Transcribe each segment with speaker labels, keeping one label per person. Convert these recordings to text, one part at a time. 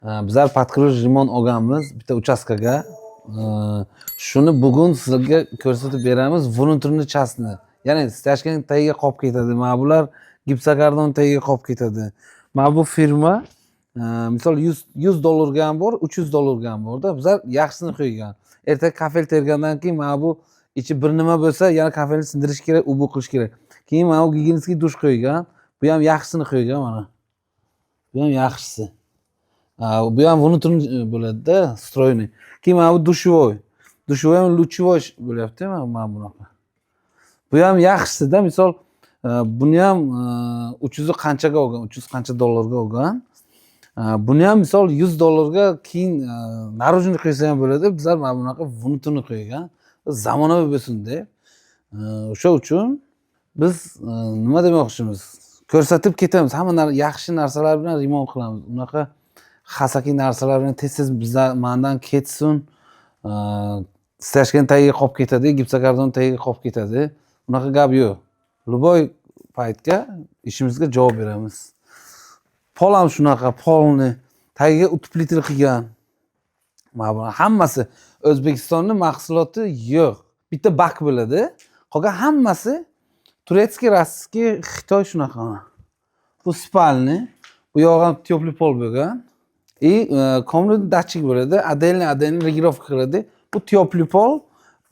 Speaker 1: Bizlar podkruj rimon olganmiz bitta uchastkaga. Shuni bugun sizlarga ko'rsatib beramiz. Внутренний частni. Ya'ni stachkaning tagiga qolib ketadi. Mana bular gipsokardon tagiga qolib ketadi. Mana bu firma misol $100 ham bor, $300 ham borda. Bizlar yaxshisini qo'ygan. Ertaga kafel tergandan keyin mana bu ichi bir nima bo'lsa, yana kafelni sindirish kerak, u bu qilish kerak. Keyin mana bu gigiyenskiy dush qo'ygan. Bu ham yaxshisini qo'ygan mana. Bu ham yaxshisi. Bu ham внутренний bo'ladi-da, stroyniy. Keyin mana bu dushovoy. Dushovoy ham luchivoy bo'lyapti, mana bunaqa. Bu ham yaxshisi-da, misol buni ham 300 qanchaga olgan, 300 qancha dollarga olgan. Buni ham misol $100 keyin наружный qo'ysa ham bo'ladi. Bizlar mana bunaqa внутренний qo'ygan. Zamonaviy bo'lsin deb. O'sha uchun biz nima demoqchimiz? Ko'rsatib ketamiz. Hamma yaxshi narsalar bilan remont qilamiz. Unaqa xasaki narsalar bilan tez-tez bizlar mendan ketsin. Stachkaning tagiga qolib ketadi, gipsokardon tagiga qolib ketadi. Unaqa gap yo'q. Любой paytga ishimizga javob beramiz. Pol ham shunaqa, polni tagiga utplitr qilgan. Mana bu hammasi O'zbekistonning mahsuloti yo'q. Bitta bak bo'ladi. Qolgan hammasi turetskiy, rossiy, Xitoy shunaqa. Bu spalni, bu yo'q ham teplый pol bo'lgan. Komnat datchik bo'ladi. Отдельно regirovka qiladi. Bu teplый pol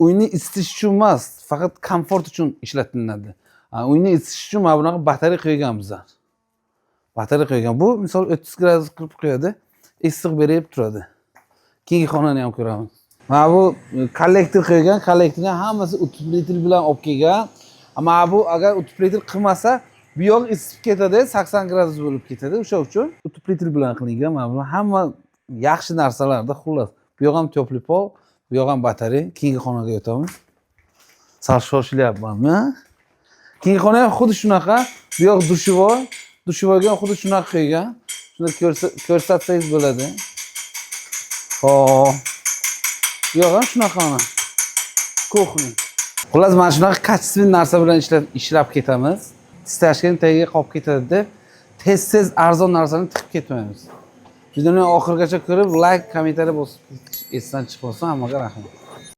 Speaker 1: uyni isitish uchun emas, faqat komfort uchun ishlatiladi. Uyni isitish uchun mana bunaqa batareya qo'ygan bizlar. Batareya qo'ygan. Bu misol 30 gradus qilib qo'yadi, issiq berib turadi. Keyingi xonani ham ko'ramiz. Mana bu kollektor qo'ygan, kollektorga hammasi utplitr bilan olib kelgan. Mana bu agar utplitr qilmasa, bu yoq isib ketadi, 80 gradus bo'lib ketadi. O'sha uchun utplitr bilan qilingan. Mana bu hamma yaxshi narsalarda xullas. Bu yoq ham teplый pol, bu yoq ham batareya. Keyingi xonaga o'tamiz. Sal shoshilyapmanmi? Keyingi xona ham xuddi shunaqa. Bu yoq dushovoy, dushovoyga ham xuddi shunaqa qo'ygan. Shuni ko'rsatsangiz bo'ladi. Xo'p. Bu yoq ham shunaqa mana. Kuxni. Xullas mana shunaqa kачественный narsa bilan ishlab ketamiz. Stachkaning tagiga qolib ketadi deb tez-tez arzon narsani tiqib ketmaymiz. Videoni oxirigacha ko'rib, like, kommentariy bosib esdan chiqmasin. Hammaga rahmat.